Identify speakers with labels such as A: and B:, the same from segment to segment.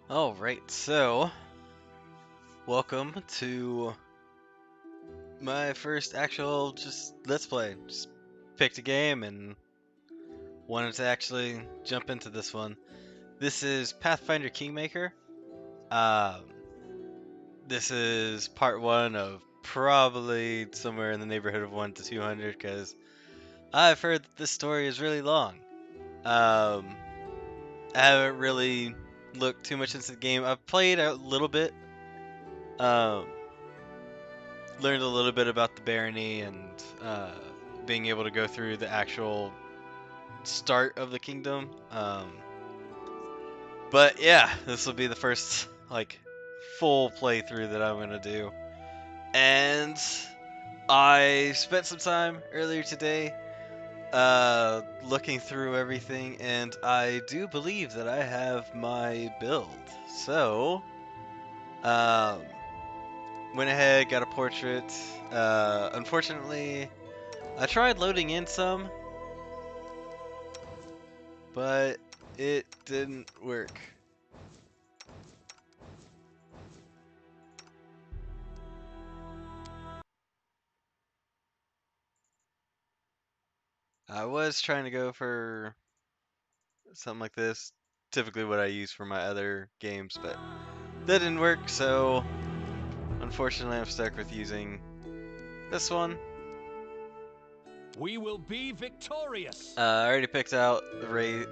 A: Alright, so welcome to my first actual just let's play. Just picked a game and wanted to actually jump into this one. This is Pathfinder Kingmaker. Um, this is part one of probably somewhere in the neighborhood of 1 to 200 because I've heard that this story is really long. Um, I haven't really looked too much into the game. I've played a little bit. Um, Learned a little bit about the barony and being able to go through the actual start of the kingdom. But yeah, this will be the first like full playthrough that I'm gonna do. And I spent some time earlier today looking through everything, and I do believe that I have my build. So, um, went ahead, got a portrait. Unfortunately, I tried loading in some, but it didn't work. I was trying to go for something like this, typically what I use for my other games, but that didn't work, so unfortunately I'm stuck with using this one.
B: We will be victorious.
A: I already picked out the race,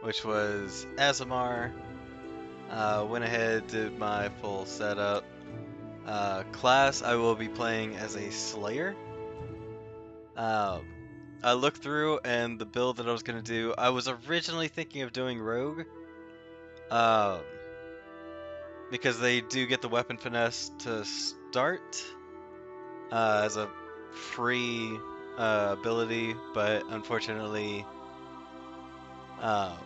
A: which was Azamar. Went ahead, did my full setup. Class, I will be playing as a Slayer. Um, I looked through and the build that I was gonna do, I was originally thinking of doing Rogue, um, because they do get the weapon finesse to start as a free ability, but unfortunately, um,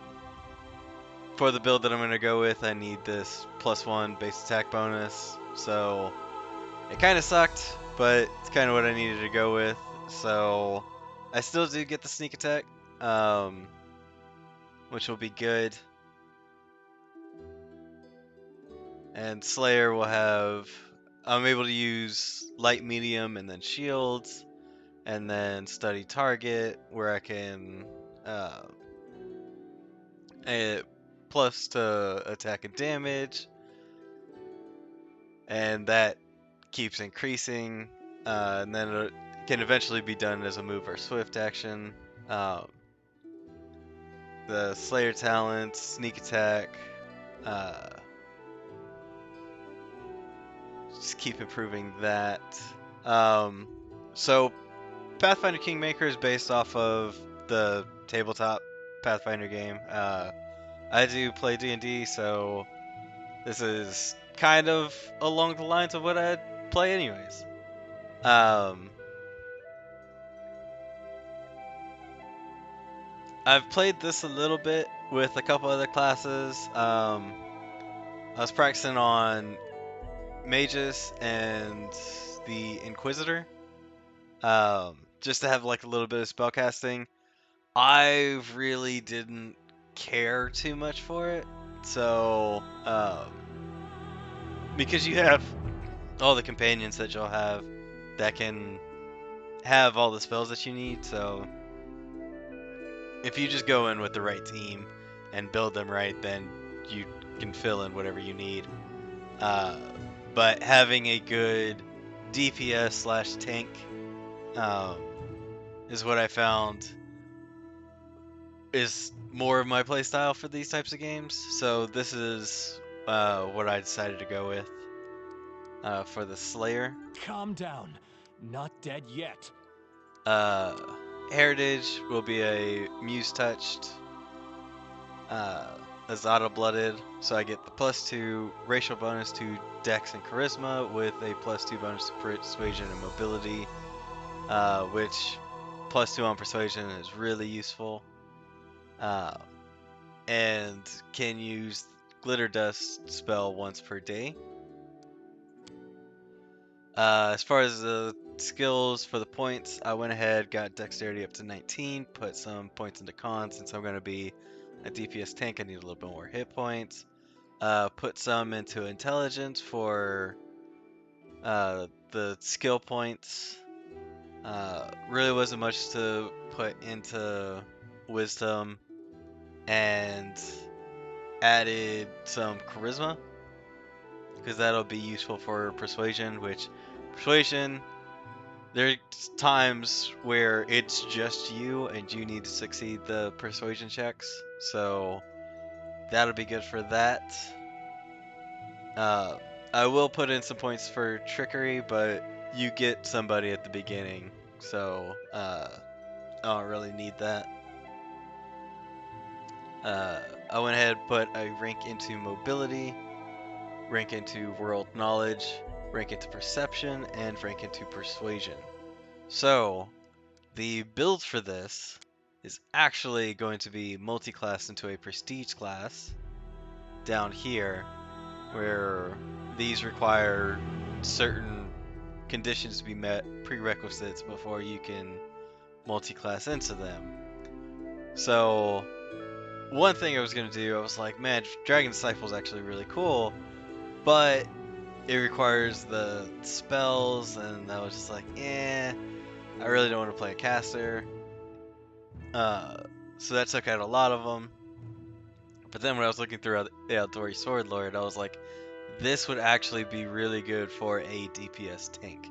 A: for the build that I'm gonna go with, I need this +1 base attack bonus, so it kind of sucked, but it's kind of what I needed to go with. So I still do get the sneak attack, um, which will be good. And Slayer will have, I'm able to use light, medium, and then shields, and then study target, where I can uh, plus to attack and damage, and that keeps increasing, and then it can eventually be done as a move or swift action. Um, the Slayer talent, sneak attack, uh, just keep improving that. Um, so Pathfinder Kingmaker is based off of the tabletop Pathfinder game. I do play D&D, so this is kind of along the lines of what I'd play anyways. Um, I've played this a little bit with a couple other classes. I was practicing on Magus and the Inquisitor, just to have like a little bit of spellcasting. I really didn't care too much for it, so because you have all the companions that you'll have that can have all the spells that you need, so if you just go in with the right team and build them right, then you can fill in whatever you need. Uh, but having a good DPS slash tank um, is what I found is more of my playstyle for these types of games. So this is what I decided to go with for the Slayer.
B: Calm down. Not dead yet.
A: Uh, Heritage will be a Muse touched uh, as auto-blooded, so I get the +2 racial bonus to Dex and Charisma with a +2 bonus to Persuasion and Mobility, which +2 on Persuasion is really useful. Uh, and can use Glitter Dust spell once per day. As far as the skills for the points, I went ahead, got Dexterity up to 19, put some points into Con since I'm going to be a DPS tank, I need a little bit more hit points. Put some into intelligence for the skill points. Really wasn't much to put into wisdom, and added some charisma because that'll be useful for persuasion. Which persuasion, there's times where it's just you and you need to succeed the persuasion checks, so that'll be good for that. Uh, I will put in some points for trickery, but you get somebody at the beginning, so I don't really need that. I went ahead and put a rank into mobility, rank into world knowledge, rank into perception, and rank into persuasion. So, the build for this is actually going to be multi-class into a prestige class down here, where these require certain conditions to be met, prerequisites, before you can multi-class into them. So, one thing I was going to do, I was like, man, Dragon Disciple is actually really cool, but it requires the spells, and I was just like, I really don't want to play a caster. Uh, so that took out a lot of them. But then when I was looking through the Eldori Sword Lord, I was like, this would actually be really good for a DPS tank.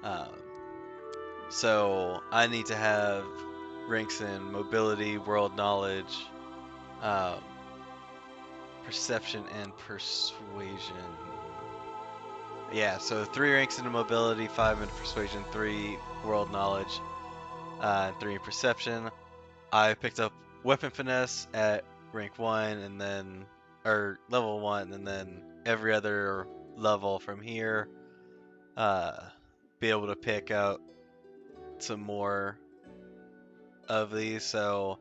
A: Um, so I need to have ranks in mobility, world knowledge, um, perception, and persuasion. Yeah, so 3 ranks into mobility, 5 into persuasion, 3 world knowledge, and 3 in perception. I picked up weapon finesse at rank 1, and then, or level 1, and then every other level from here, uh, be able to pick out some more of these. So,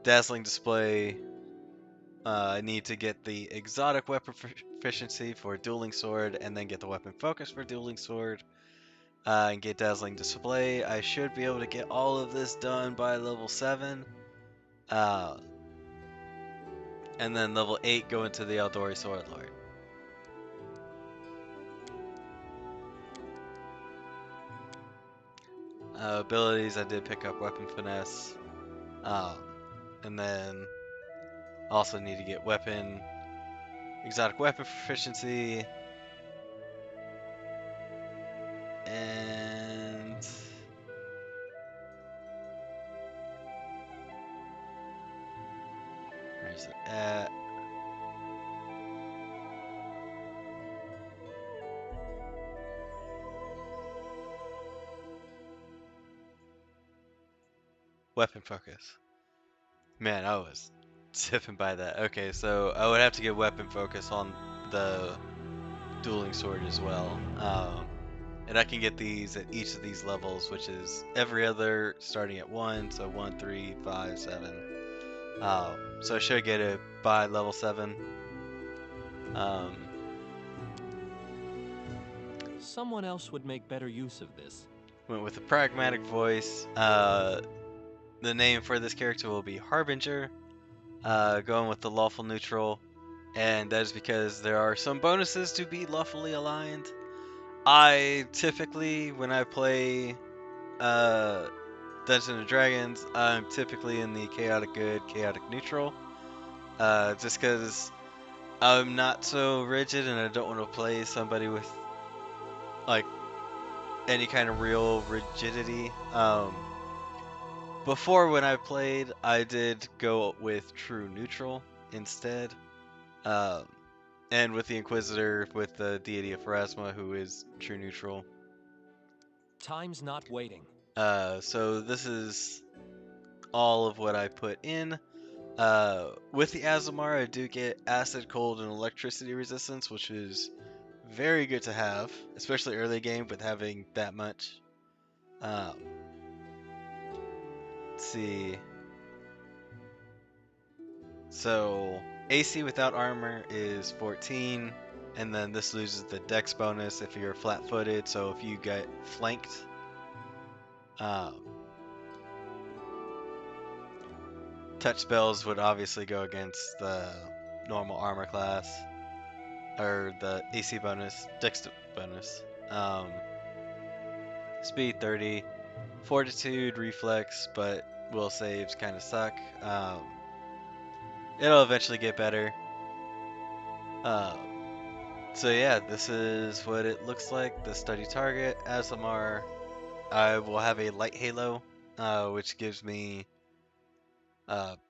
A: dazzling display, I need to get the exotic weapon proficiency for dueling sword, and then get the weapon focus for dueling sword. And get dazzling display. I should be able to get all of this done by level 7. Uh, and then level 8 go into the Eldori Sword Lord. Abilities, I did pick up weapon finesse. Um, and then also need to get exotic weapon proficiency. And where's it at? Weapon focus. Man, I was zipping by that. Okay, so I would have to get weapon focus on the dueling sword as well. And I can get these at each of these levels, which is every other, starting at 1, so 1, 3, 5, 7. So I should get it by level 7. Um,
B: Someone else would make better use of this.
A: Went with a pragmatic voice. The name for this character will be Harbinger. Going with the lawful neutral, and that is because there are some bonuses to be lawfully aligned. I typically, when I play Dungeons and Dragons, I'm typically in the chaotic good, chaotic neutral. Just because I'm not so rigid and I don't want to play somebody with like any kind of real rigidity. Before when I played, I did go with true neutral instead. Um, and with the Inquisitor, with the deity of Pharasma, who is true neutral.
B: Time's not waiting.
A: So this is all of what I put in. With the Azamar, I do get acid, cold, and electricity resistance, which is very good to have, especially early game with having that much. Um, let's see. So AC without armor is 14, and then this loses the dex bonus if you're flat-footed. So if you get flanked, touch spells would obviously go against the normal armor class, or the AC bonus, Dex bonus. Speed 30, Fortitude, Reflex, but will saves kind of suck. It'll eventually get better. Um, so yeah, this is what it looks like. The study target, Azamar. I will have a light halo, which gives me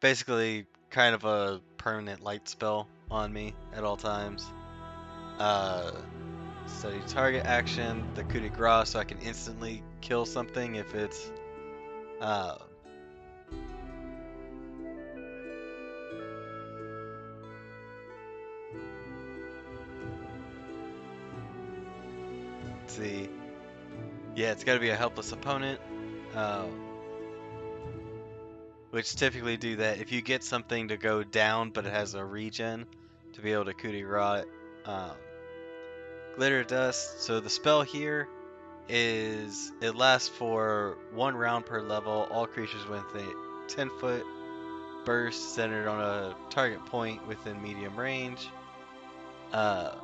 A: basically kind of a permanent light spell on me at all times. Uh, Study target action, the coup de grace, so I can instantly kill something if it's uh, let's see. Yeah, it's got to be a helpless opponent, which typically do that. If you get something to go down, but it has a regen, to be able to coup de grace glitter dust. So the spell here is it lasts for 1 round per level. All creatures within a 10-foot burst centered on a target point within medium range. A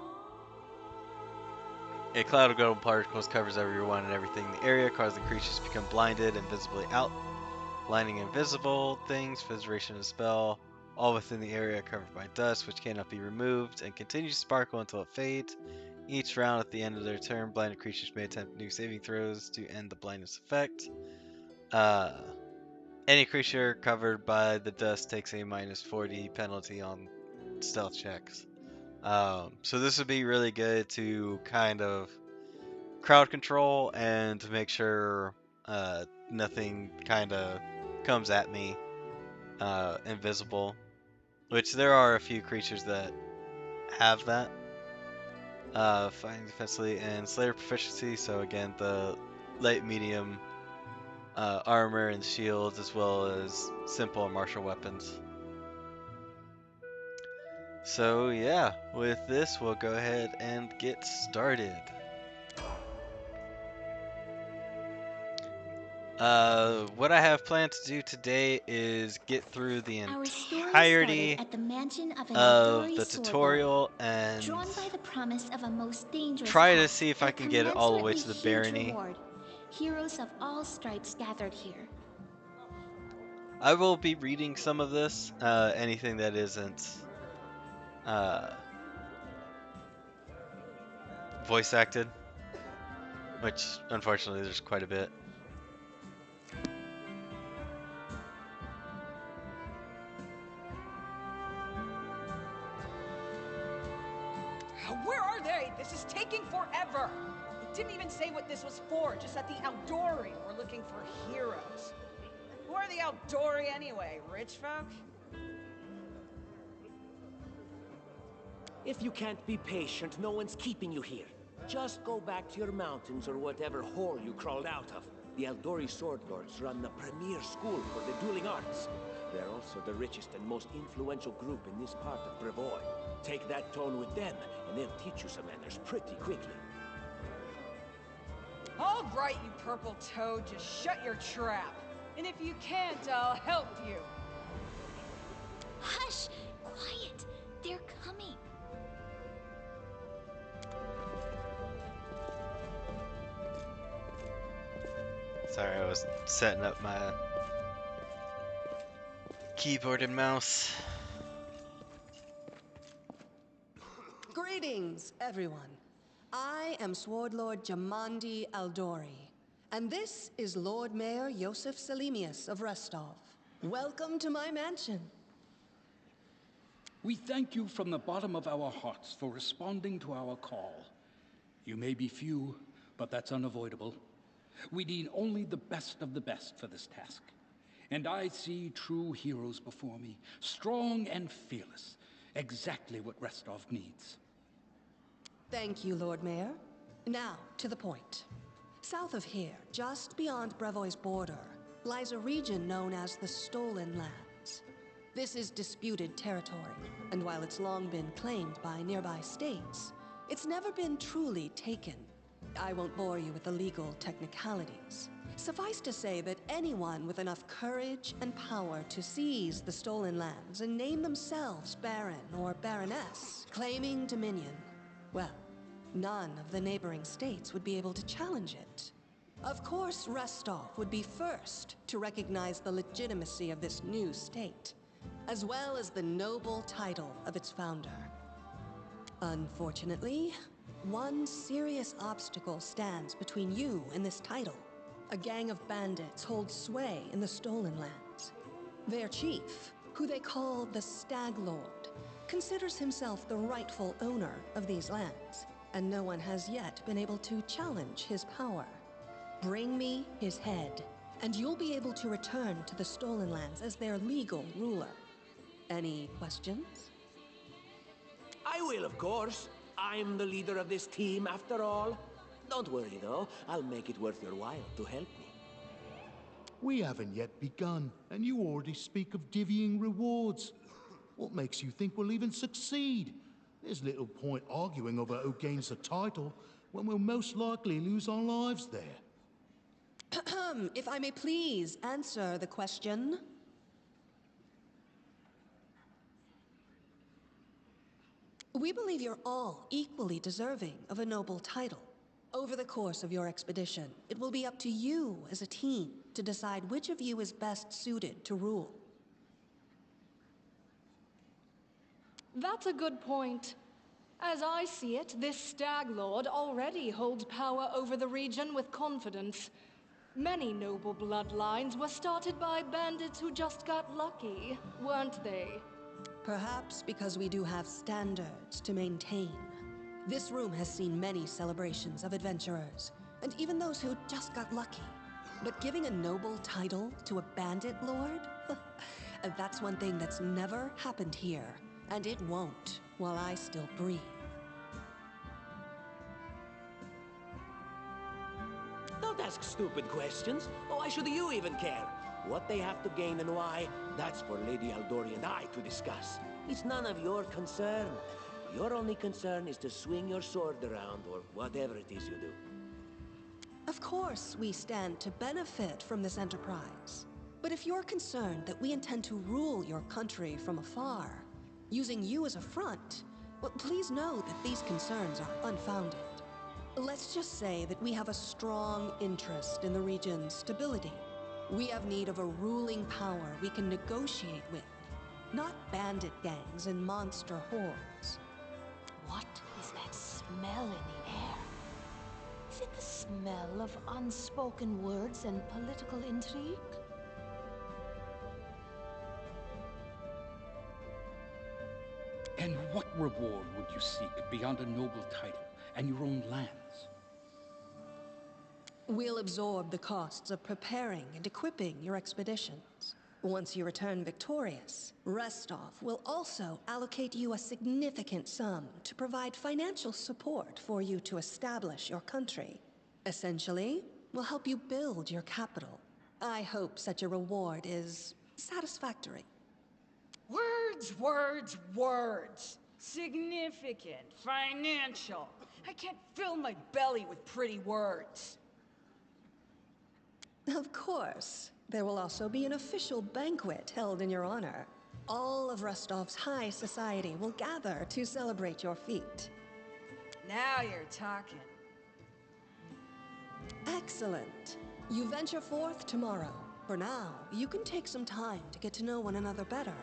A: cloud of golden particles covers everyone and everything in the area, causing creatures to become blinded and visibly outlining invisible things for the duration of the spell. All within the area are covered by dust, which cannot be removed, and continues to sparkle until it fades. Each round at the end of their turn, blinded creatures may attempt new saving throws to end the blindness effect. Any creature covered by the dust takes a minus 40 penalty on stealth checks. So this would be really good to kind of crowd control and to make sure nothing kind of comes at me invisible. Which there are a few creatures that have that. Fighting defensively and Slayer proficiency, so again, the light medium armor and shields, as well as simple and martial weapons. So yeah, with this, we'll go ahead and get started. What I have planned to do today is get through the
C: Our story
A: entirety
C: started at the mansion of an
A: of
C: Eldori
A: the
C: sword lord,
A: tutorial and
C: drawn by the promise of a most dangerous
A: try to
C: path
A: see if
C: and
A: I
C: a
A: can get it all the way
C: commensurately
A: to the
C: huge
A: barony.
C: reward. Heroes of all stripes gathered here.
A: I will be reading some of this, anything that isn't uh, voice acted, which unfortunately there's quite a bit.
D: Where are they? This is taking forever! It didn't even say what this was for, just that the Eldori were looking for heroes. Who are the Eldori anyway? Rich folk?
E: If you can't be patient, no one's keeping you here. Just go back to your mountains or whatever hole you crawled out of. The Eldori Sword Lords run the premier school for the dueling arts. They're also the richest and most influential group in this part of Brevoy. Take that tone with them, and they'll teach you some manners pretty quickly.
D: All right, you purple toad, just shut your trap. And if you can't, I'll help you.
C: Hush! Quiet! They're coming.
A: Sorry, I was setting up my keyboard and mouse.
F: Greetings, everyone. I am Sword Lord Jamandi Aldori, and this is Lord Mayor Yosef Selimius of Restov. Welcome to my mansion.
G: We thank you from the bottom of our hearts for responding to our call. You may be few, but that's unavoidable. We need only the best of the best for this task. And I see true heroes before me, strong and fearless, exactly what Restov needs.
F: Thank you, Lord Mayor. Now, to the point. South of here, just beyond Brevoy's border, lies a region known as the Stolen Lands. This is disputed territory, and while it's long been claimed by nearby states, it's never been truly taken. I won't bore you with the legal technicalities. Suffice to say that anyone with enough courage and power to seize the stolen lands and name themselves Baron or Baroness, claiming dominion, well, none of the neighboring states would be able to challenge it. Of course, Restov would be first to recognize the legitimacy of this new state, as well as the noble title of its founder. Unfortunately, one serious obstacle stands between you and this title. A gang of bandits holds sway in the stolen lands. Their chief, who they call the Stag Lord, considers himself the rightful owner of these lands, and no one has yet been able to challenge his power. Bring me his head, and you'll be able to return to the stolen lands as their legal ruler. Any questions?
E: I will, of course. I'm the leader of this team, after all. Don't worry, though. I'll make it worth your while to help me.
H: We haven't yet begun, and you already speak of divvying rewards. What makes you think we'll even succeed? There's little point arguing over who gains the title when we'll most likely lose our lives there.
F: If I may please answer the question. We believe you're all equally deserving of a noble title. Over the course of your expedition, it will be up to you as a team to decide which of you is best suited to rule.
I: That's a good point. As I see it, this Stag Lord already holds power over the region with confidence. Many noble bloodlines were started by bandits who just got lucky, weren't they?
F: Perhaps because we do have standards to maintain. This room has seen many celebrations of adventurers, and even those who just got lucky. But giving a noble title to a bandit lord? That's one thing that's never happened here, and it won't while I still breathe.
E: Don't ask stupid questions. Why should you even care? What they have to gain and why, that's for Lady Aldori and I to discuss. It's none of your concern. Your only concern is to swing your sword around, or whatever it is you do.
F: Of course, we stand to benefit from this enterprise. But if you're concerned that we intend to rule your country from afar, using you as a front, well, please know that these concerns are unfounded. Let's just say that we have a strong interest in the region's stability. We have need of a ruling power we can negotiate with, not bandit gangs and monster hordes.
C: What is that smell in the air? Is it the smell of unspoken words and political intrigue?
G: And what reward would you seek beyond a noble title and your own lands?
F: We'll absorb the costs of preparing and equipping your expeditions. Once you return victorious, Restov will also allocate you a significant sum to provide financial support for you to establish your country. Essentially, we'll help you build your capital. I hope such a reward is satisfactory.
D: Words, words, words. Significant, financial. I can't fill my belly with pretty words.
F: Of course. There will also be an official banquet held in your honor. All of Rostov's high society will gather to celebrate your feat.
D: Now you're talking.
F: Excellent. You venture forth tomorrow. For now, you can take some time to get to know one another better.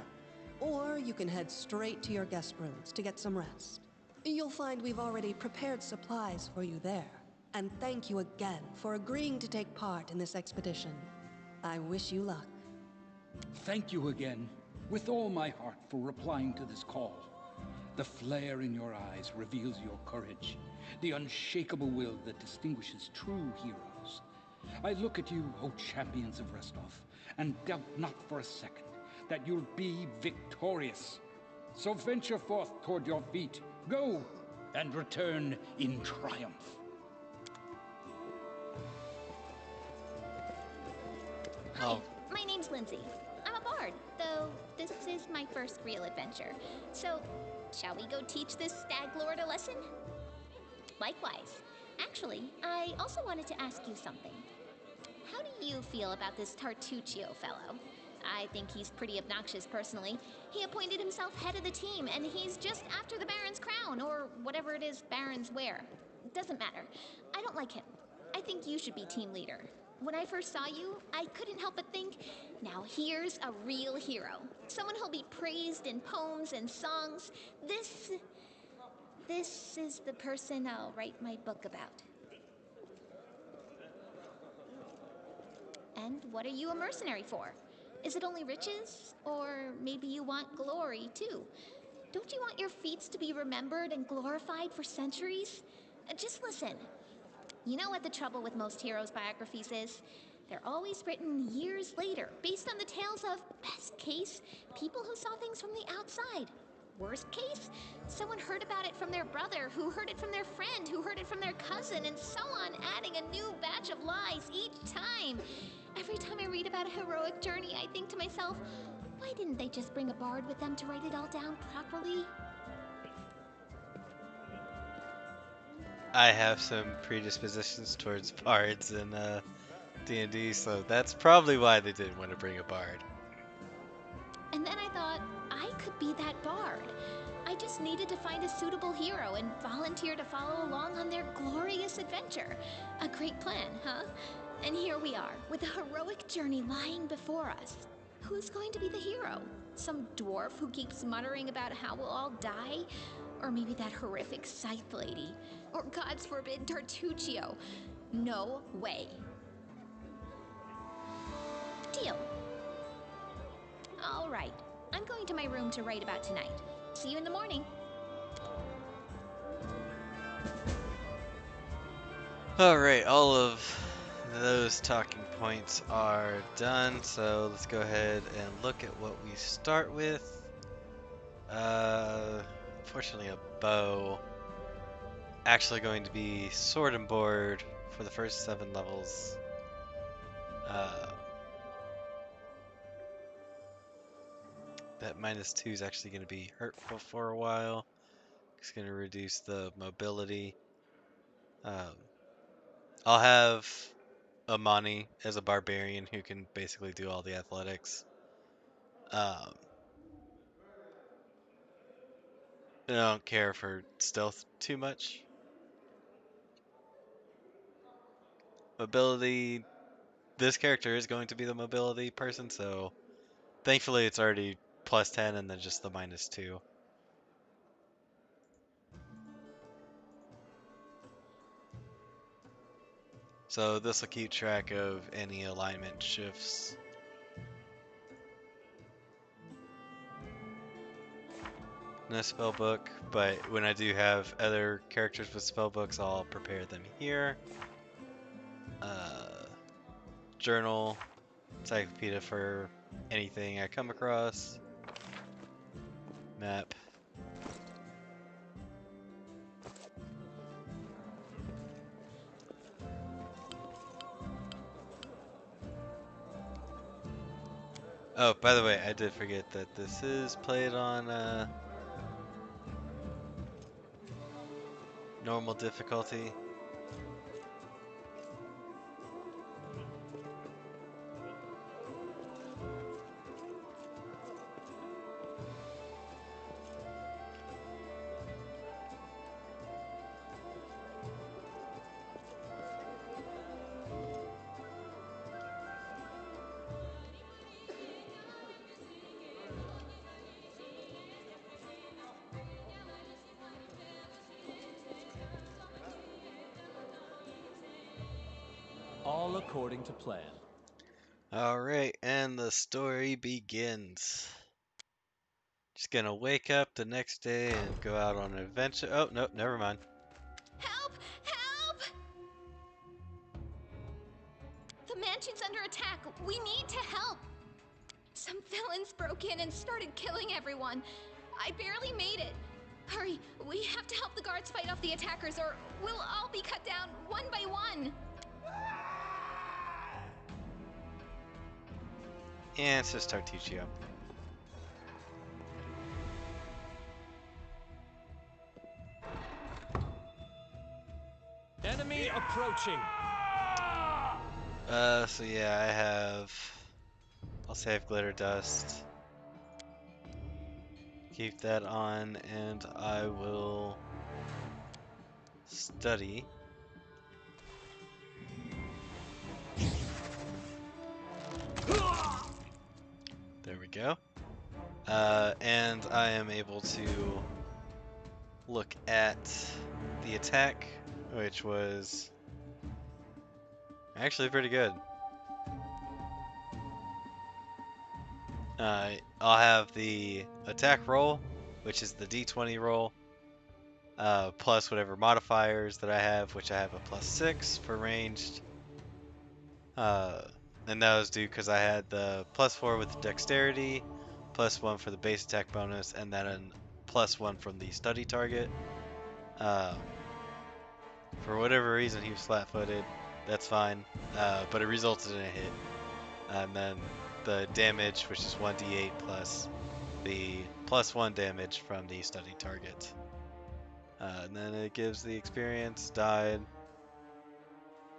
F: Or you can head straight to your guest rooms to get some rest. You'll find we've already prepared supplies for you there. And thank you again for agreeing to take part in this expedition. I wish you luck.
G: Thank you again, with all my heart, for replying to this call. The flare in your eyes reveals your courage, the unshakable will that distinguishes true heroes. I look at you, O champions of Restov, and doubt not for a second that you'll be victorious. So venture forth toward your feet. Go, and return in triumph.
A: Oh,
C: My name's Lindsay. I'm a bard, though this is my first real adventure. So, shall we go teach this Stag Lord a lesson? Likewise. Actually, I also wanted to ask you something.
J: how do you feel about this Tartuccio fellow? I think he's pretty obnoxious personally. He appointed himself head of the team, and he's just after the Baron's crown, or whatever it is barons wear. Doesn't matter. I don't like him. I think you should be team leader. When I first saw you, I couldn't help but think, now here's a real hero. Someone who'll be praised in poems and songs. This is the person I'll write my book about. And what are you a mercenary for? Is it only riches? Or maybe you want glory, too? Don't you want your feats to be remembered and glorified for centuries? Just listen. You know what the trouble with most heroes' biographies is? They're always written years later, based on the tales of, best case, people who saw things from the outside. Worst case, someone heard about it from their brother, who heard it from their friend, who heard it from their cousin, and so on, adding a new batch of lies each time. Every time I read about a heroic journey, I think to myself, why didn't they just bring a bard with them to write it all down properly?
A: I have some predispositions towards bards in D&D, so that's probably why they didn't want to bring a bard.
J: And then I thought, I could be that bard. I just needed to find a suitable hero and volunteer to follow along on their glorious adventure. A great plan, huh? And here we are, with a heroic journey lying before us. Who's going to be the hero? Some dwarf who keeps muttering about how we'll all die? Or maybe that horrific scythe lady? Or, God's forbid, Tartuccio? No way. Deal. All right. I'm going to my room to write about tonight. See you in the morning.
A: Alright, all of those talking points are done, so let's go ahead and look at what we start with. Unfortunately a bow. Actually going to be sword and board for the first 7 levels. That -2 is actually going to be hurtful for a while. It's going to reduce the mobility. I'll have Amani as a barbarian who can basically do all the athletics. I don't care for stealth too much. Mobility, this character is going to be the mobility person, so thankfully it's already +10 and then just the -2. So this will keep track of any alignment shifts. No spell book, but when I do have other characters with spell books, I'll prepare them here. Journal, encyclopedia for anything I come across. Map. Oh, by the way, I did forget that this is played on normal difficulty.
B: All according to plan.
A: Alright, and the story begins. Just gonna wake up the next day and go out on an adventure. Oh, no, never mind.
J: Help! Help! The mansion's under attack. We need to help. Some villains broke in and started killing everyone. I barely made it. Hurry, we have to help the guards fight off the attackers or we'll all be cut down one by one.
A: And it's just Tartuccio.
B: Enemy approaching.
A: So yeah, I'll save glitter dust. Keep that on, and I will study. There we go. And I am able to look at the attack, which was actually pretty good. I'll have the attack roll, which is the d20 roll, plus whatever modifiers that I have, which I have a +6 for ranged. And that was due because I had the +4 with dexterity, +1 for the base attack bonus, and then a +1 from the study target. For whatever reason, he was flat-footed. That's fine, but it resulted in a hit. And then the damage, which is 1d8 plus the +1 damage from the study target. And then it gives the experience, died.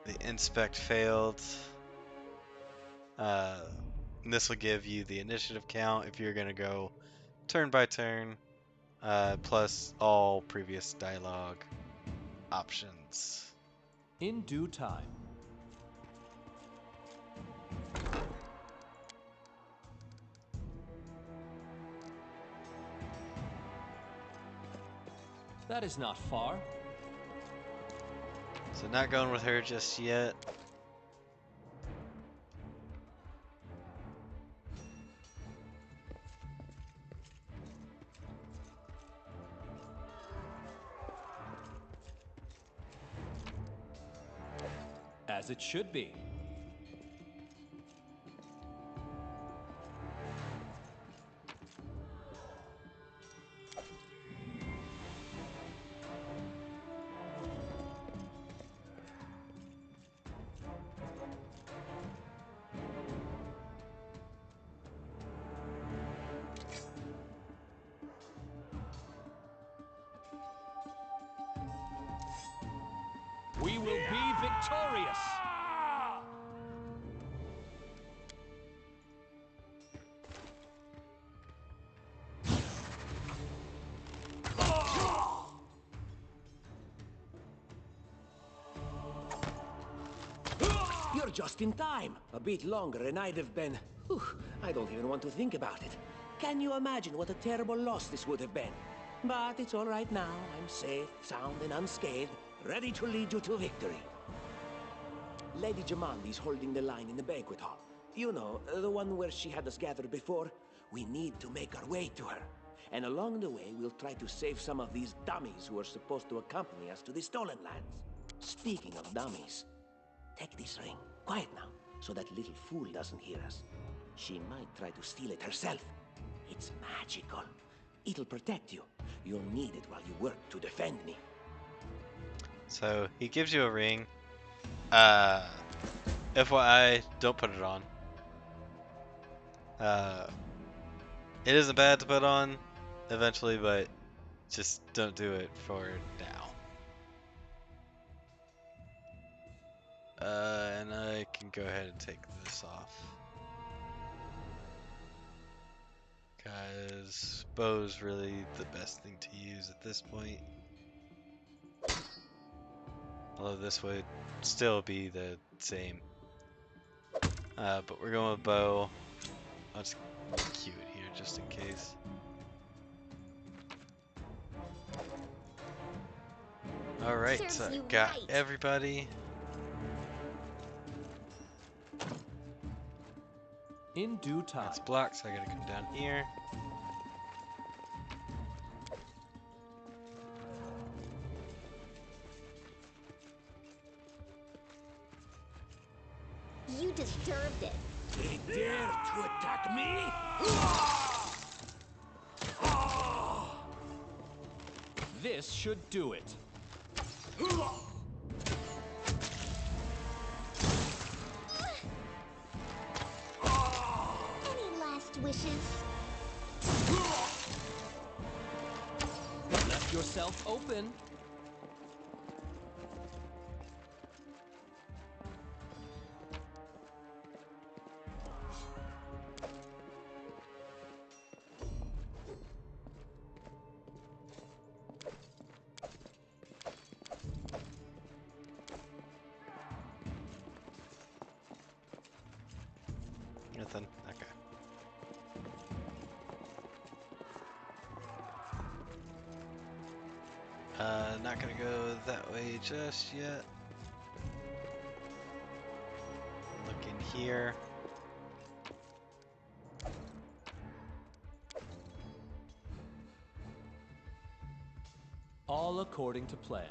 A: The inspect failed. And this will give you the initiative count if you're going to go turn by turn, plus all previous dialogue options.
B: In due time. That is not far.
A: So not going with her just yet.
B: As it should be. We will be victorious!
E: You're just in time. A bit longer and I'd have been... Whew, I don't even want to think about it. Can you imagine what a terrible loss this would have been? But it's all right now. I'm safe, sound, and unscathed, ready to lead you to victory. Lady Jamandi's holding the line in the banquet hall. You know, the one where she had us gathered before. We need to make our way to her. And along the way, we'll try to save some of these dummies who are supposed to accompany us to the Stolen Lands. Speaking of dummies, take this ring. Quiet now, so that little fool doesn't hear us. She might try to steal it herself. It's magical. It'll protect you. You'll need it while you work to defend me.
A: So he gives you a ring. FYI, don't put it on. It isn't bad to put on eventually, but just don't do it for now. And I can go ahead and take this off. Because bow's really the best thing to use at this point. Although this would still be the same. But we're going with bow. I'll just cue it here just in case. Alright, so I got everybody.
B: In due time.
A: That's blocked, so I gotta come down here.
J: You deserved it.
E: They dare to attack me?
B: This should do it.
J: Any last wishes?
B: Left yourself open.
A: Not gonna go that way just yet. Look in here.
B: All according to plan.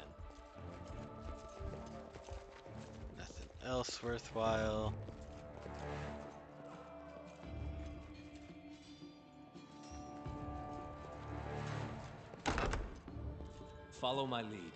A: Nothing else worthwhile.
B: Follow my lead.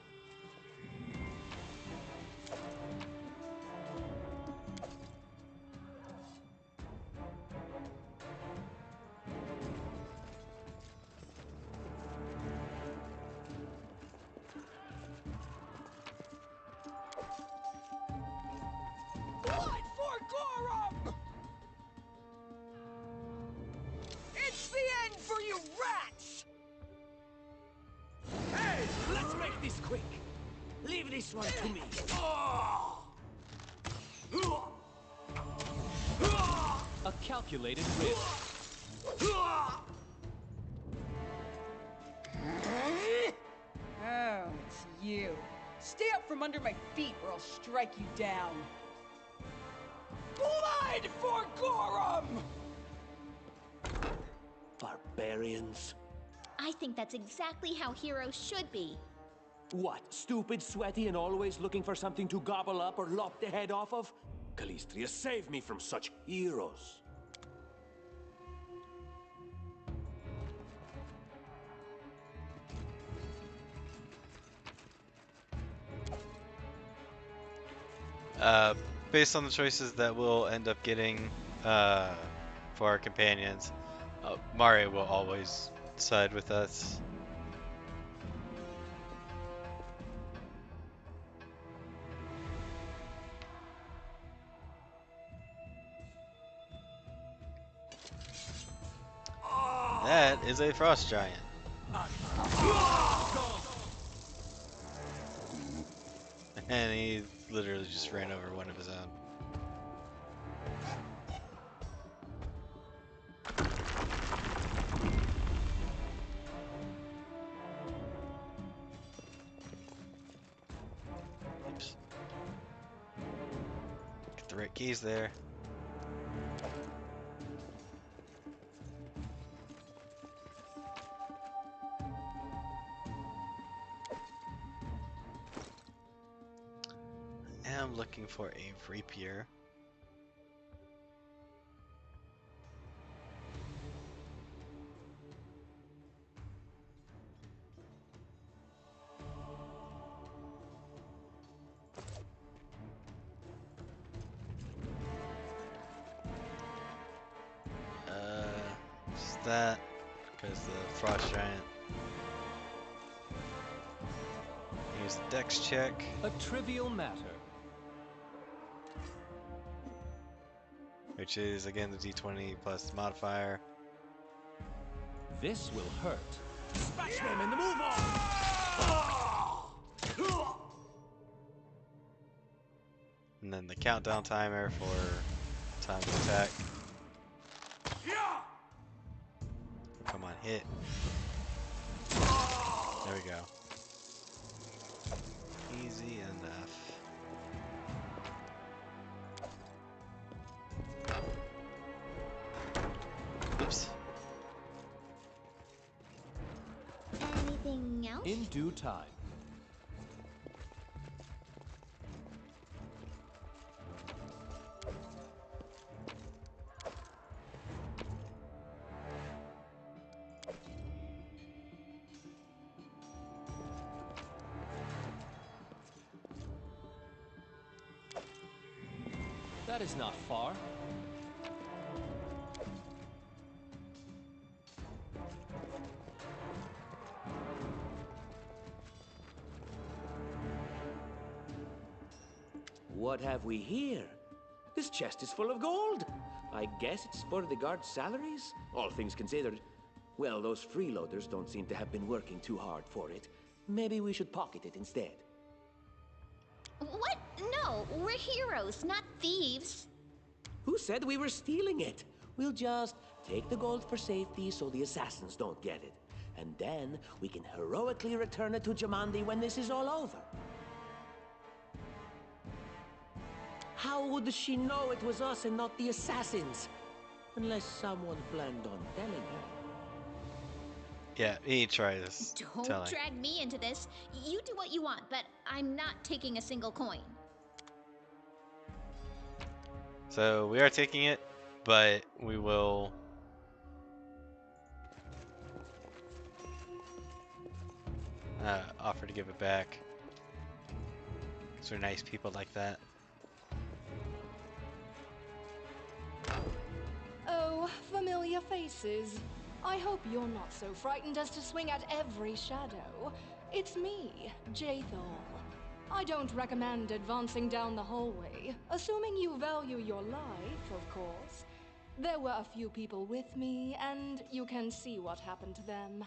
D: Blood for Gorum! It's the end for you rats!
E: Hey, let's make this quick. Leave this one to me.
B: A calculated risk.
D: Oh, it's you. Stay up from under my feet or I'll strike you down. Blood for Gorum!
E: Barbarians.
J: I think that's exactly how heroes should be.
E: What, stupid, sweaty, and always looking for something to gobble up or lop the head off of? Calistria, save me from such heroes.
A: Based on the choices that we'll end up getting for our companions, Mario will always side with us. That is a frost giant. And he literally just ran over one of his own. Oops. Get the right keys there. I'm looking for a rapier. Just that, because the frost giant. Use the dex check.
B: A trivial matter.
A: Which is again the d20 plus the modifier.
B: This will hurt.
E: Smash them and move on!
A: And then the countdown timer for time to attack. Come on, hit. There we go. Easy enough. Oops.
J: Anything else?
B: In due time. That is not far.
E: What have we here? This chest is full of gold. I guess it's for the guards' salaries, all things considered. Well, those freeloaders don't seem to have been working too hard for it. Maybe we should pocket it instead.
J: What? No, we're heroes, not thieves.
E: Who said we were stealing it? We'll just take the gold for safety so the assassins don't get it. And then we can heroically return it to Jamandi when this is all over. How would she know it was us and not the assassins? Unless someone planned on telling her.
A: Yeah, he try this.
J: Don't
A: Telling.
J: drag me into this. You do what you want, but I'm not taking a single coin.
A: So we are taking it, but we will. Offer to give it back. Because we're nice people like that.
I: Oh, familiar faces. I hope you're not so frightened as to swing at every shadow. It's me, Jathal. I don't recommend advancing down the hallway, assuming you value your life, of course. There were a few people with me, and you can see what happened to them.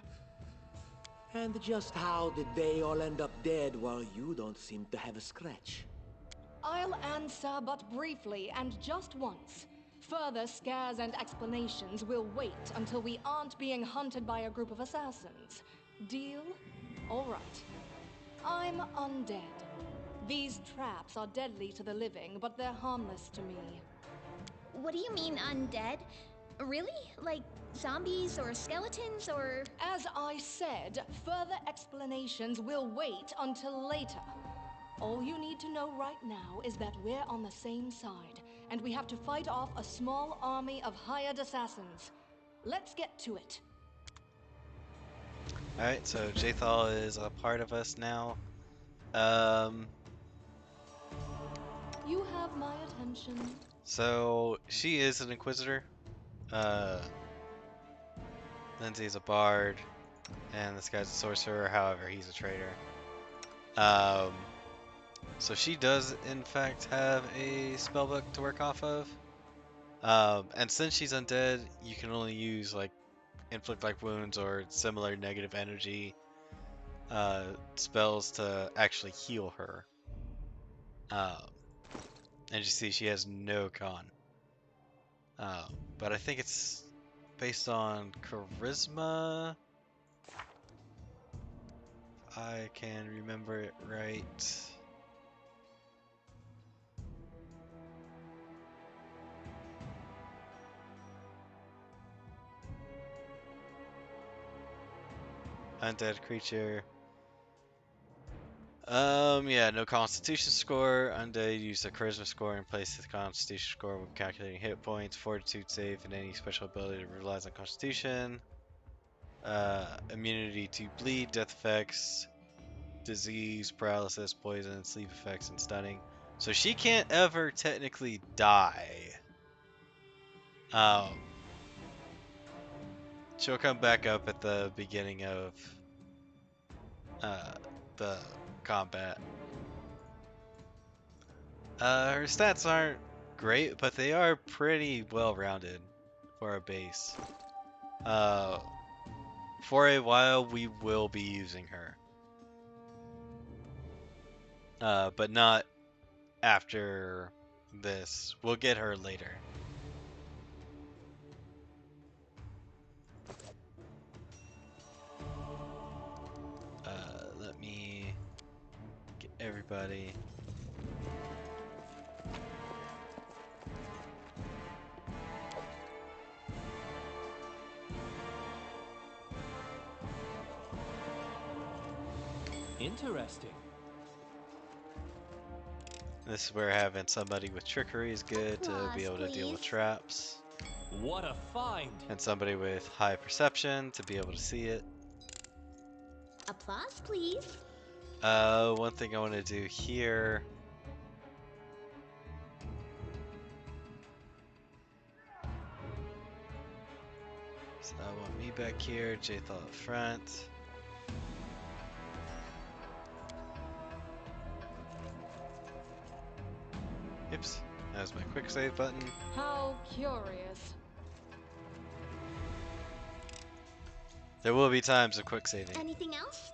E: And just how did they all end up dead while you don't seem to have a scratch?
I: I'll answer but briefly and just once. Further scares and explanations will wait until we aren't being hunted by a group of assassins. Deal? All right. I'm undead. These traps are deadly to the living, but they're harmless to me.
J: What do you mean, undead? Really? Like zombies or skeletons or...
I: As I said, further explanations will wait until later. All you need to know right now is that we're on the same side, and we have to fight off a small army of hired assassins. Let's get to it.
A: Alright, so Jathal is a part of us now.
I: You have my attention.
A: So she is an Inquisitor. Lindsay's a bard, and this guy's a sorcerer. However, he's a traitor. So she does in fact have a spellbook to work off of. And since she's undead, you can only use like inflict like wounds or similar negative energy spells to actually heal her. And you see she has no con. But I think it's based on charisma. If I can remember it right. Undead creature. Yeah, no constitution score. Undead use a charisma score in place of the constitution score when calculating hit points, fortitude save, and any special ability that relies on constitution. Immunity to bleed, death effects, disease, paralysis, poison, sleep effects, and stunning. So she can't ever technically die. She'll come back up at the beginning of the combat. Her stats aren't great, but they are pretty well-rounded for a base. For a while, we will be using her. But not after this. We'll get her later. Let me get everybody.
B: Interesting.
A: This is where having somebody with trickery is good to be able to deal with traps.
B: What a find!
A: And somebody with high perception to be able to see it.
J: Applause, please.
A: One thing I want to do here. So I want me back here, Jathal up front. Oops, that was my quick save button.
I: How curious.
A: There will be times of quick saving.
J: Anything else?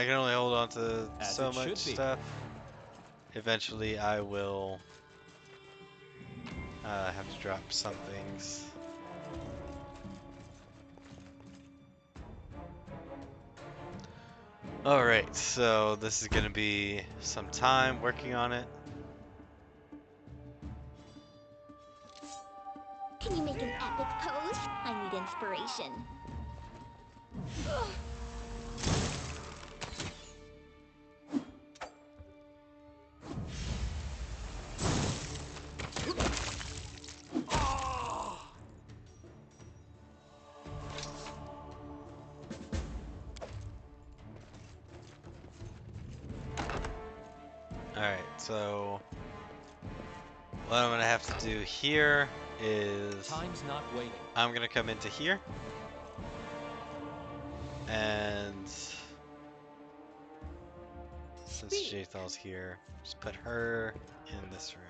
A: I can only hold on to
B: As
A: so
B: it should
A: much
B: be.
A: stuff. Eventually, I will have to drop some things. Alright, so this is going to be some time working on it.
J: Can you make an epic pose? I need inspiration.
A: Alright, so what I'm going to have to do here is
B: Time's not waiting.
A: I'm going to come into here and since Jathal's here, just put her in this room.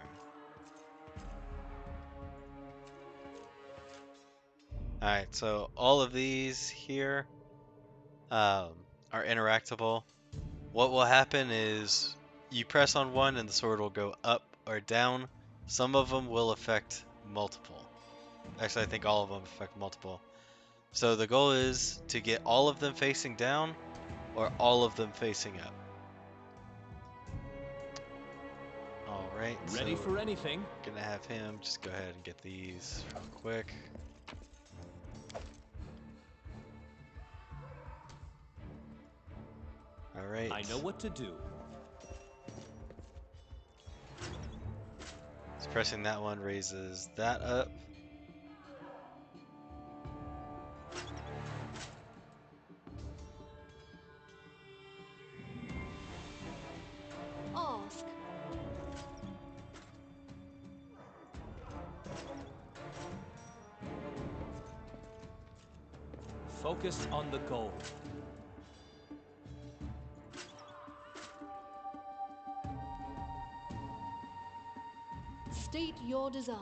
A: Alright, so all of these here are interactable. What will happen is you press on one and the sword will go up or down. Some of them will affect multiple. Actually, I think all of them affect multiple. So the goal is to get all of them facing down or all of them facing up. Alright,
B: Ready
A: so
B: for anything?
A: gonna have him just go ahead and get these real quick. Alright.
B: I know what to do.
A: So pressing that one raises that up.
I: Ask.
B: Focus on the goal.
I: State your desire.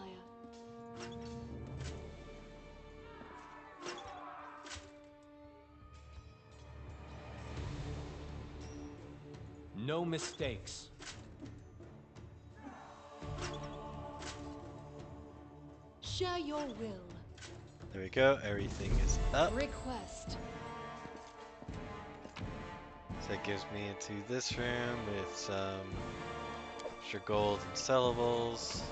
B: No mistakes.
I: Share your will.
A: There we go, everything is up.
I: Request.
A: So that gives me into this room with some extra gold and sellables.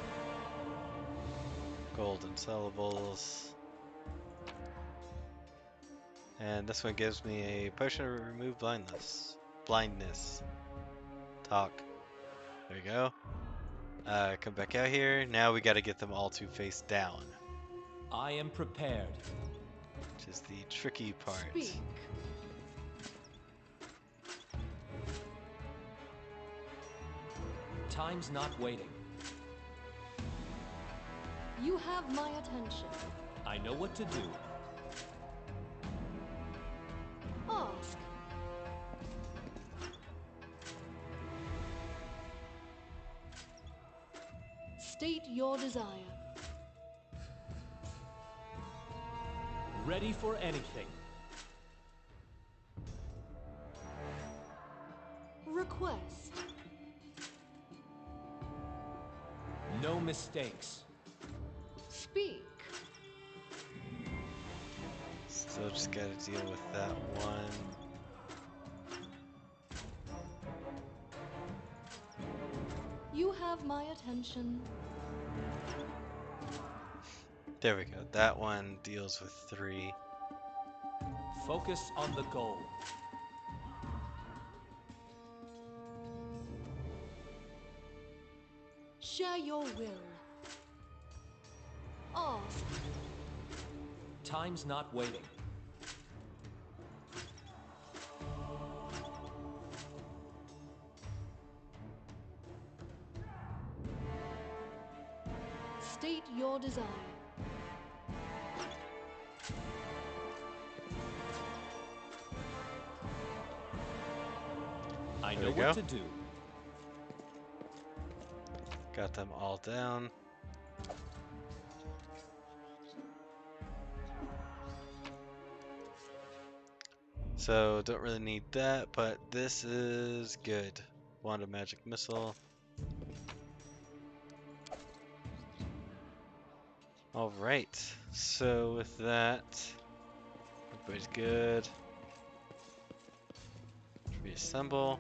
A: Gold and sellables. And this one gives me a potion to remove blindness. Blindness. Talk. There we go. Come back out here. Now we gotta get them all to face down.
B: I am prepared.
A: Which is the tricky part.
I: Speak.
B: Time's not waiting.
I: You have my attention.
B: I know what to do.
I: Ask. State your desire.
B: Ready for anything.
I: Request.
B: No mistakes.
I: Speak.
A: Still just gotta deal with that one.
I: You have my attention.
A: There we go. That one deals with 3.
B: Focus on the goal.
I: Share your will. Ask.
B: Time's not waiting.
I: State your desire.
B: I
A: There
B: know
A: we go.
B: what to do.
A: Got them all down. So don't really need that, but this is good. Wand of Magic Missile. Alright, so with that, everybody's good. Reassemble.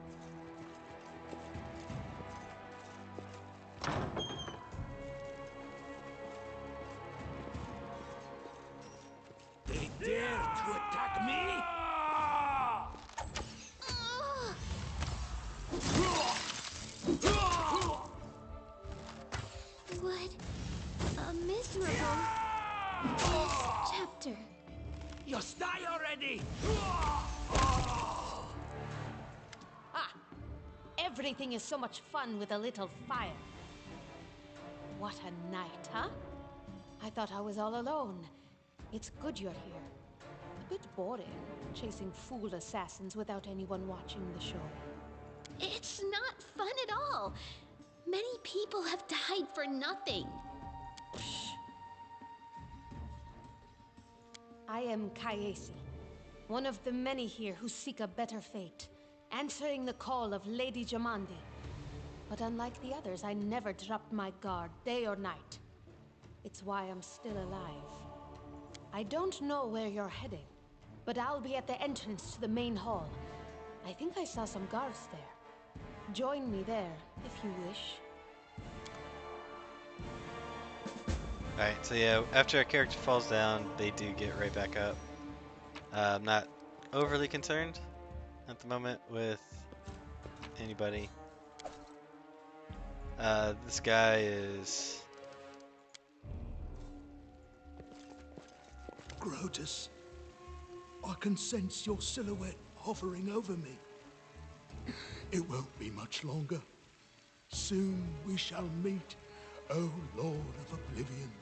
E: They dare to attack me?
J: What a miserable chapter.
E: Just die already!
C: Ah! Everything is so much fun with a little fire. What a night, huh? I thought I was all alone. It's good you're here. A bit boring, chasing fool assassins without anyone watching the show.
J: It's not fun at all. Many people have died for nothing.
C: I am Kayesi, one of the many here who seek a better fate, answering the call of Lady Jamandi. But unlike the others, I never dropped my guard, day or night. It's why I'm still alive. I don't know where you're heading, but I'll be at the entrance to the main hall. I think I saw some guards there. Join me there, if you wish.
A: Alright, so yeah, after a character falls down, they do get right back up. I'm not overly concerned at the moment with anybody. This guy is...
H: Grotus, I can sense your silhouette hovering over me. It won't be much longer. Soon we shall meet, O Lord of Oblivion.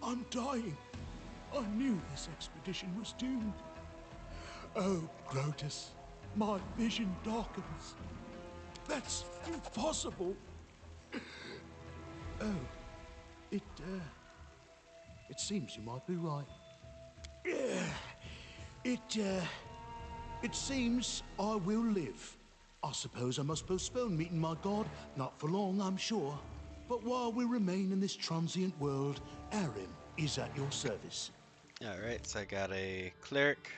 H: I'm dying. I knew this expedition was doomed. Oh, Grotus, my vision darkens. That's impossible. Oh, it seems you might be right. It seems I will live. I suppose I must postpone meeting my god, not for long, I'm sure. But while we remain in this transient world, Arim is at your service.
A: Alright, so I got a cleric.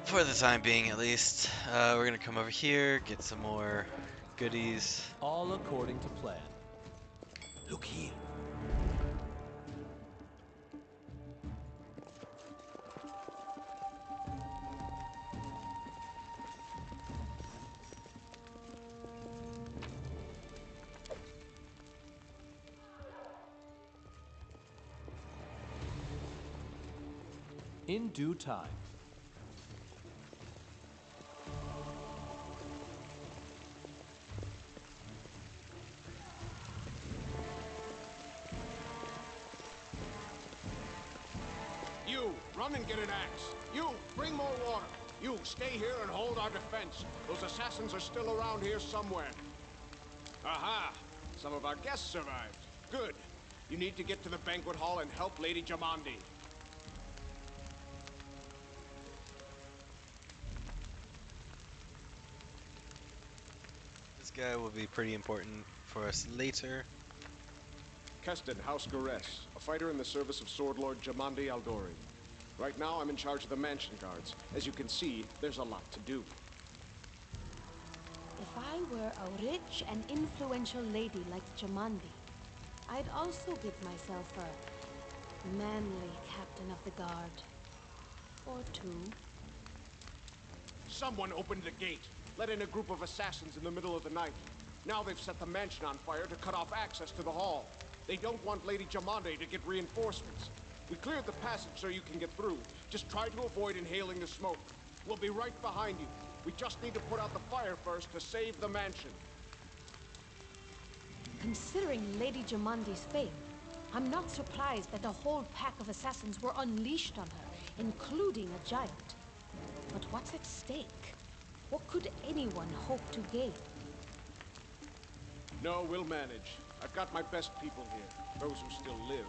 A: For the time being, at least. We're gonna come over here, get some more goodies.
B: All according to plan.
E: Look here.
B: In due time.
K: You, run and get an axe. You, bring more water. You, stay here and hold our defense. Those assassins are still around here somewhere. Aha! Some of our guests survived. Good. You need to get to the banquet hall and help Lady Jamandi.
A: This guy will be pretty important for us later.
K: Keston, House Gares, a fighter in the service of Sword Lord Jamandi Aldori. Right now, I'm in charge of the mansion guards. As you can see, there's a lot to do.
C: If I were a rich and influential lady like Jamandi, I'd also give myself a manly captain of the guard. Or two.
K: Someone opened the gate, let in a group of assassins in the middle of the night. Now they've set the mansion on fire to cut off access to the hall. They don't want Lady Jamandi to get reinforcements. We cleared the passage so you can get through. Just try to avoid inhaling the smoke. We'll be right behind you. We just need to put out the fire first to save the mansion.
C: Considering Lady Jamandi's fame, I'm not surprised that a whole pack of assassins were unleashed on her, including a giant. But what's at stake? What could anyone hope to gain?
K: No, we'll manage. I've got my best people here, those who still live.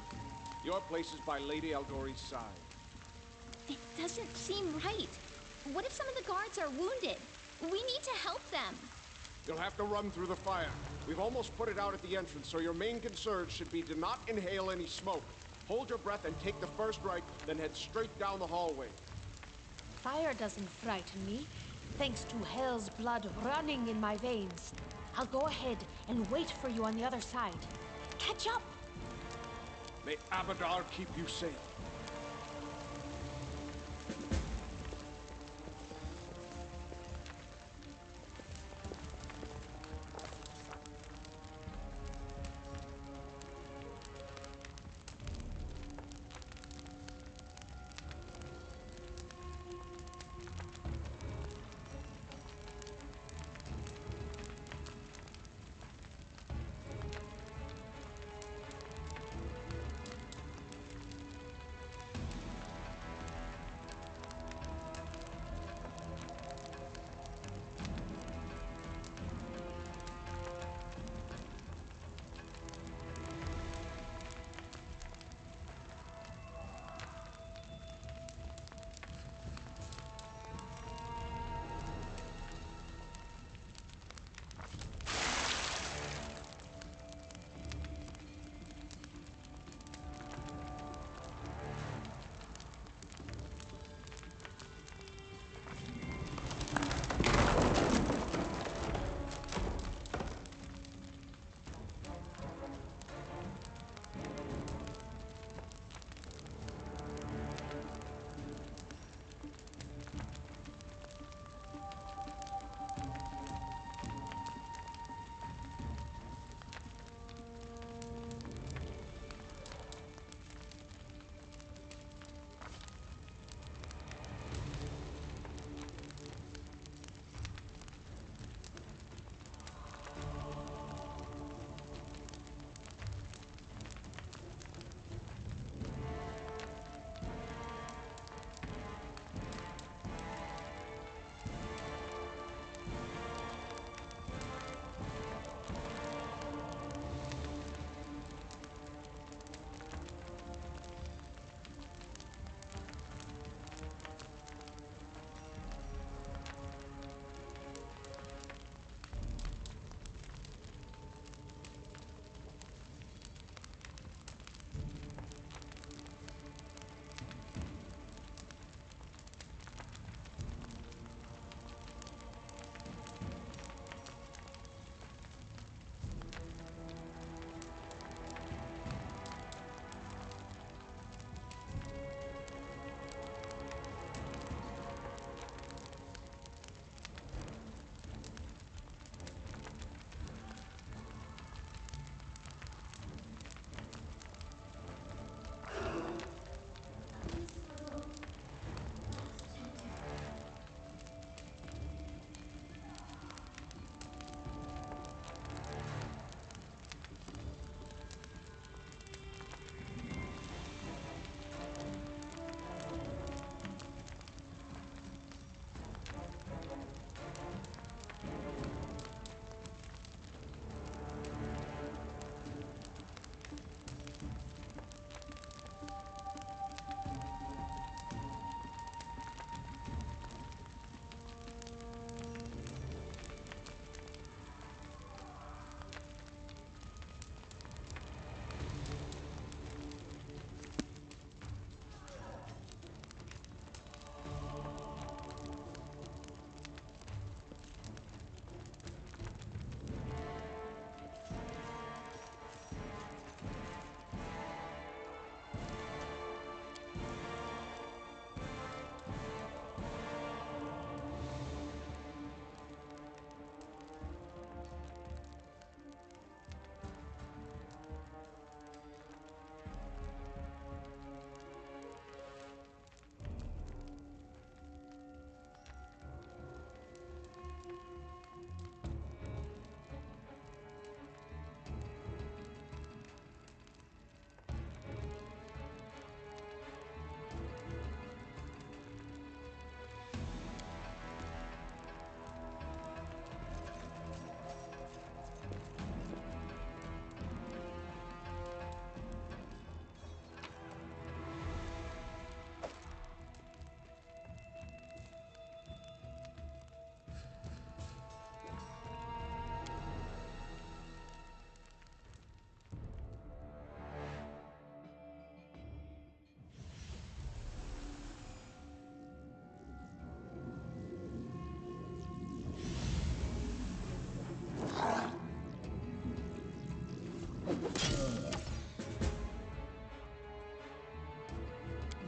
K: Your place is by Lady Aldori's side.
J: It doesn't seem right. What if some of the guards are wounded? We need to help them.
K: You'll have to run through the fire. We've almost put it out at the entrance, so your main concern should be to not inhale any smoke. Hold your breath and take the first right, then head straight down the hallway.
C: Fire doesn't frighten me, thanks to hell's blood running in my veins. I'll go ahead and wait for you on the other side. Catch up!
K: May Abadar keep you safe.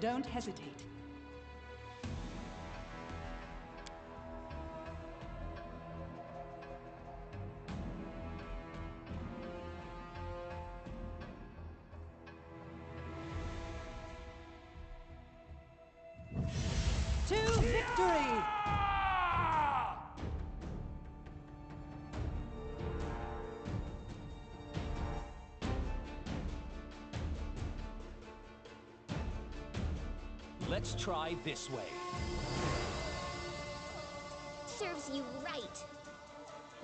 D: don't hesitate. To victory!
B: Let's try this way.
J: Serves you right.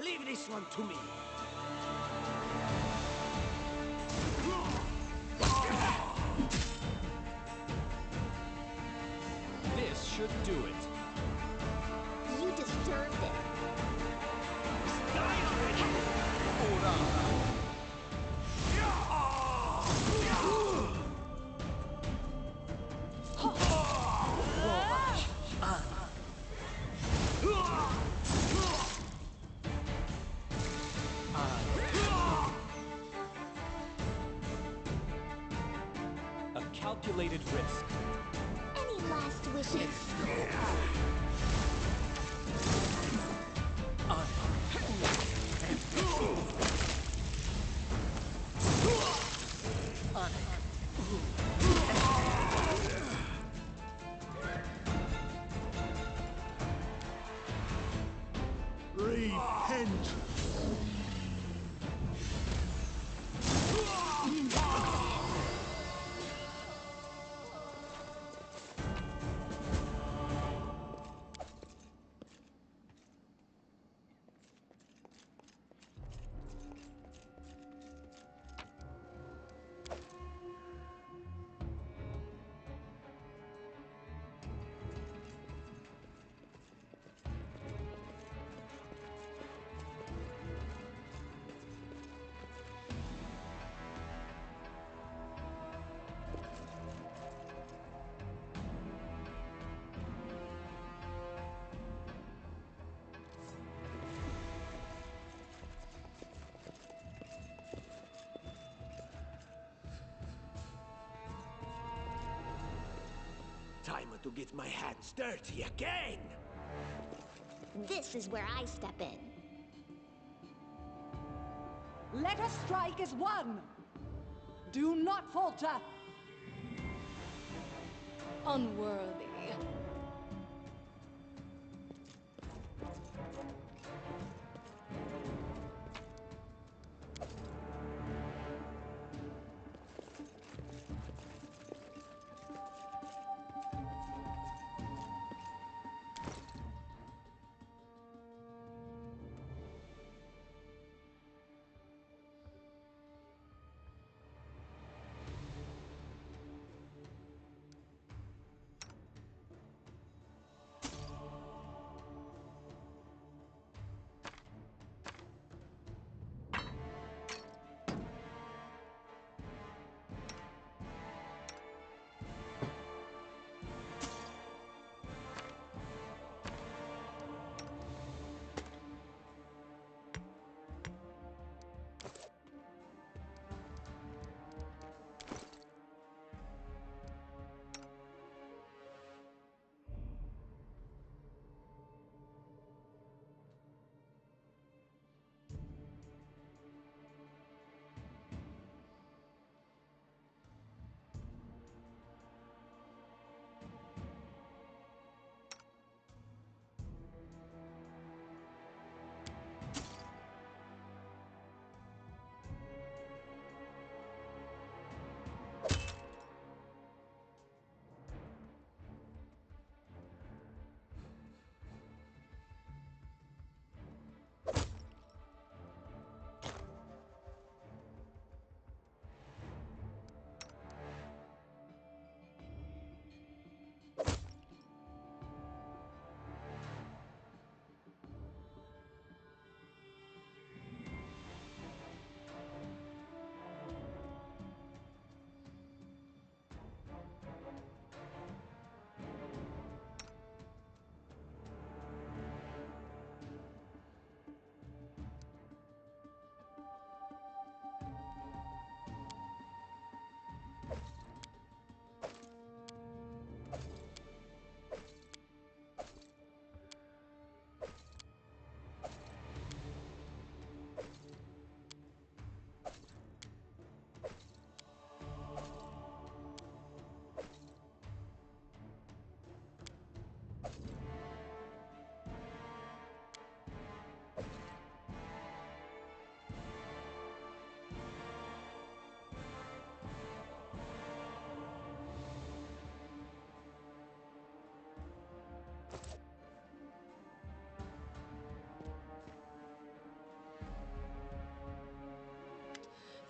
E: Leave this one to me.
B: This should do it.
J: You deserved it.
B: A calculated risk.
J: Any last wishes?
H: Repent!
E: Time to get my hands dirty again!
J: This is where I step in.
D: Let us strike as one! Do not falter!
I: Unworthy.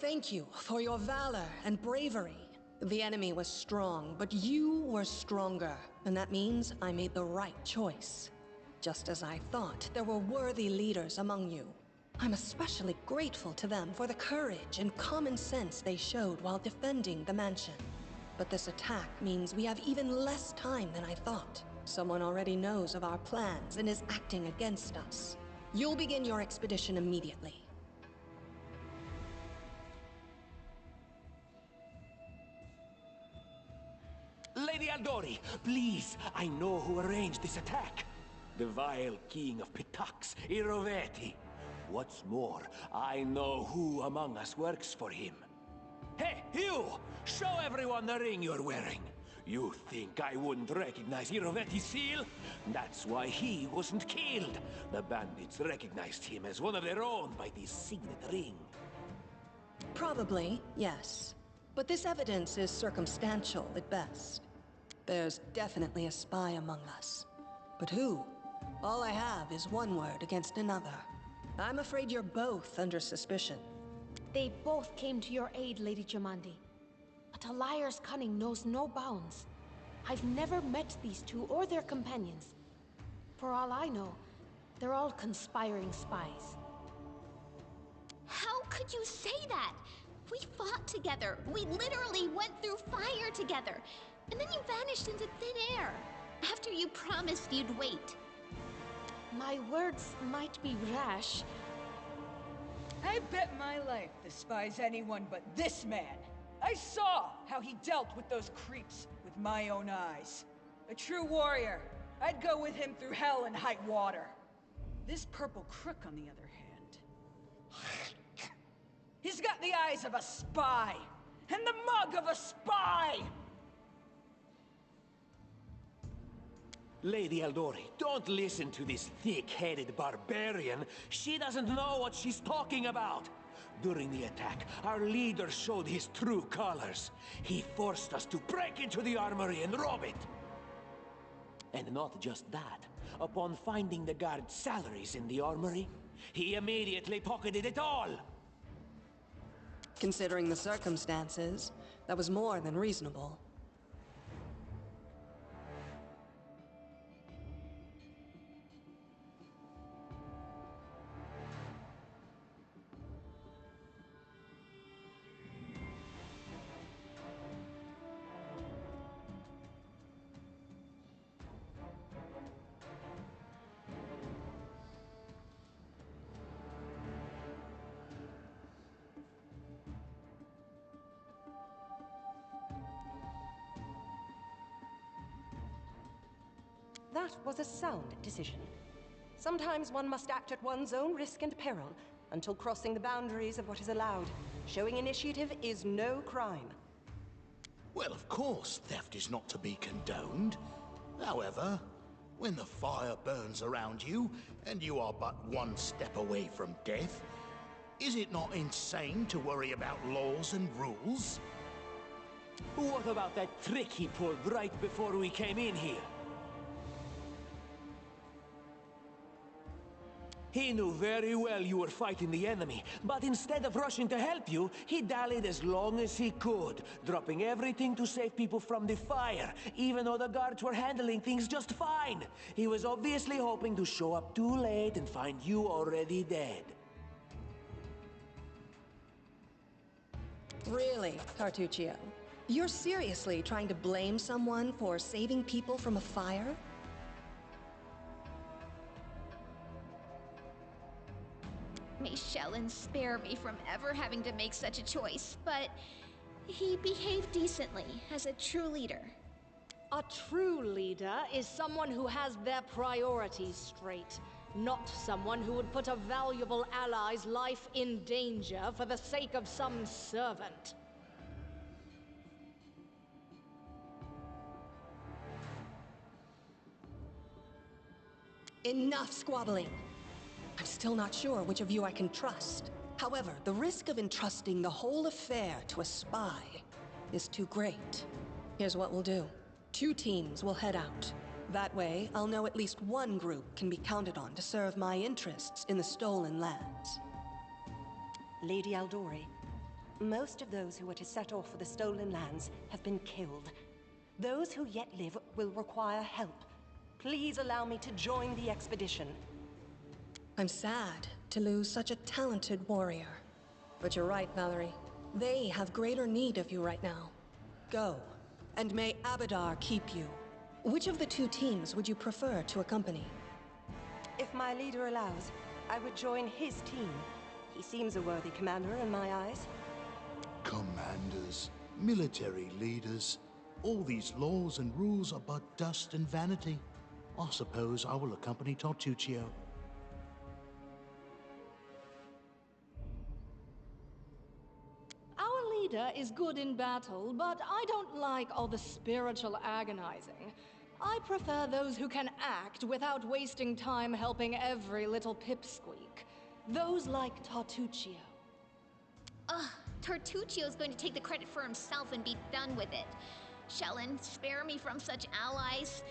F: Thank you for your valor and bravery. The enemy was strong, but you were stronger. And that means I made the right choice. Just as I thought, there were worthy leaders among you. I'm especially grateful to them for the courage and common sense they showed while defending the mansion. But this attack means we have even less time than I thought. Someone already knows of our plans and is acting against us. You'll begin your expedition immediately.
E: Lady Aldori, please, I know who arranged this attack. The vile king of Pitax, Iroveti. What's more, I know who among us works for him. Hey, you! Show everyone the ring you're wearing. You think I wouldn't recognize Iroveti's seal? That's why he wasn't killed. The bandits recognized him as one of their own by this signet ring.
F: Probably, yes. But this evidence is circumstantial at best. There's definitely a spy among us. But who? All I have is one word against another. I'm afraid you're both under suspicion.
C: They both came to your aid, Lady Jamandi. But a liar's cunning knows no bounds. I've never met these two or their companions. For all I know, they're all conspiring spies.
J: How could you say that? We fought together. We literally went through fire together. And then you vanished into thin air. After you promised you'd wait.
C: My words might be rash.
D: I bet my life despise anyone but this man. I saw how he dealt with those creeps with my own eyes. A true warrior. I'd go with him through hell and high water. This purple crook, on the other hand, he's got the eyes of a spy, and the mug of a spy!
E: Lady Aldori, don't listen to this thick-headed barbarian. She doesn't know what she's talking about. During the attack, our leader showed his true colors. He forced us to break into the armory and rob it. And not just that. Upon finding the guards' salaries in the armory, he immediately pocketed it all.
F: Considering the circumstances, that was more than reasonable.
L: That was a sound decision. Sometimes one must act at one's own risk and peril, until crossing the boundaries of what is allowed. Showing initiative is no crime.
H: Well, of course, theft is not to be condoned. However, when the fire burns around you, and you are but one step away from death, is it not insane to worry about laws and rules?
E: What about that trick he pulled right before we came in here? He knew very well you were fighting the enemy, but instead of rushing to help you, he dallied as long as he could, dropping everything to save people from the fire, even though the guards were handling things just fine. He was obviously hoping to show up too late and find you already dead.
F: Really, Cartuccio? You're seriously trying to blame someone for saving people from a fire?
J: May Shellen spare me from ever having to make such a choice, but he behaved decently as a true leader.
I: A true leader is someone who has their priorities straight, not someone who would put a valuable ally's life in danger for the sake of some servant.
F: Enough squabbling. I'm still not sure which of you I can trust. However, the risk of entrusting the whole affair to a spy is too great. Here's what we'll do. 2 teams will head out. That way, I'll know at least one group can be counted on to serve my interests in the stolen lands.
L: Lady Aldori, Most of those who were to set off for the stolen lands have been killed. Those who yet live will require help. Please allow me to join the expedition.
F: I'm sad to lose such a talented warrior. But you're right, Valerie. They have greater need of you right now. Go, and may Abadar keep you. Which of the two teams would you prefer to accompany?
L: If my leader allows, I would join his team. He seems a worthy commander in my eyes.
H: Commanders, military leaders, all these laws and rules are but dust and vanity. I suppose I will accompany Tartuccio.
I: Our leader is good in battle, but I don't like all the spiritual agonizing. I prefer those who can act without wasting time helping every little pipsqueak. Those like Tartuccio.
J: Ugh, Tartuccio's going to take the credit for himself and be done with it. Shellen, spare me from such allies.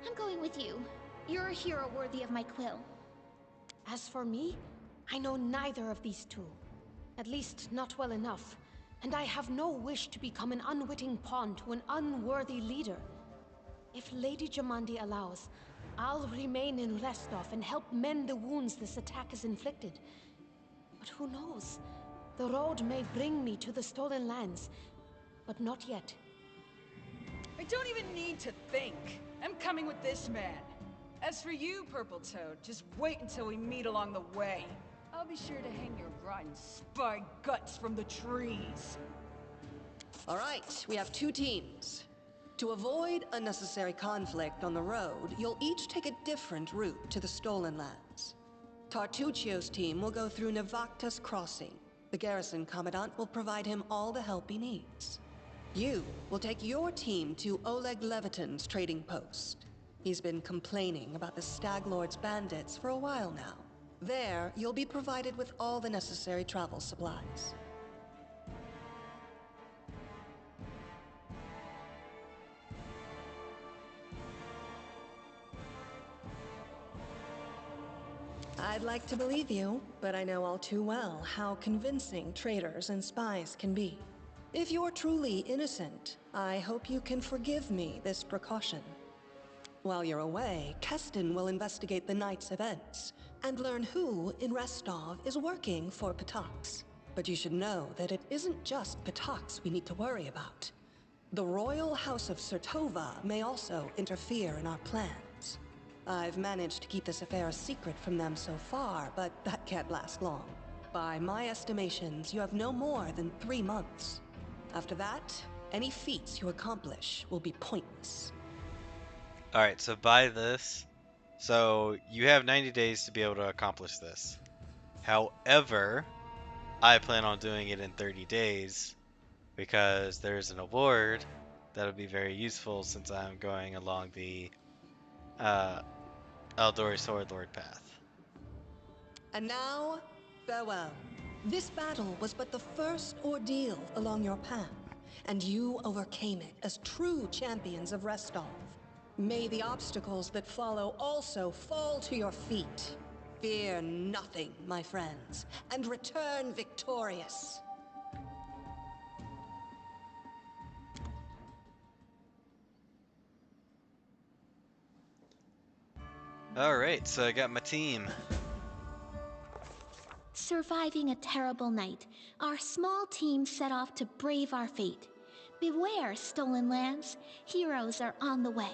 J: I'm going with you. You're a hero worthy of my quill.
C: As for me, I know neither of these two. At least not well enough. And I have no wish to become an unwitting pawn to an unworthy leader. If Lady Jamandi allows, I'll remain in Restov and help mend the wounds this attack has inflicted. But who knows? The road may bring me to the stolen lands, but not yet.
D: I don't even need to think. I'm coming with this man. As for you, Purple Toad, just wait until we meet along the way. I'll be sure to hang your rotten spy guts from the trees.
F: All right, we have two teams. To avoid unnecessary conflict on the road, you'll each take a different route to the stolen lands. Tartuccio's team will go through Navacta's crossing. The garrison commandant will provide him all the help he needs. You will take your team to Oleg Levitin's trading post. He's been complaining about the Stag Lord's bandits for a while now. There, you'll be provided with all the necessary travel supplies. I'd like to believe you, but I know all too well how convincing traitors and spies can be. If you're truly innocent, I hope you can forgive me this precaution. While you're away, Keston will investigate the night's events and learn who in Restov is working for Patox. But you should know that it isn't just Patox we need to worry about. The Royal House of Sertova may also interfere in our plans. I've managed to keep this affair a secret from them so far, but that can't last long. By my estimations, you have no more than 3 months. After that, any feats you accomplish will be pointless.
A: Alright, so by this, so you have 90 days to be able to accomplish this. However, I plan on doing it in 30 days because there's an award that'll be very useful since I'm going along the Eldori Sword Lord path.
F: And now, farewell. This battle was but the first ordeal along your path, and you overcame it as true champions of Restov. May the obstacles that follow also fall to your feet. Fear nothing, my friends, and return victorious.
A: Alright, so I got my team.
J: Surviving a terrible night, our small team set off to brave our fate. Beware, stolen lands. Heroes are on the way.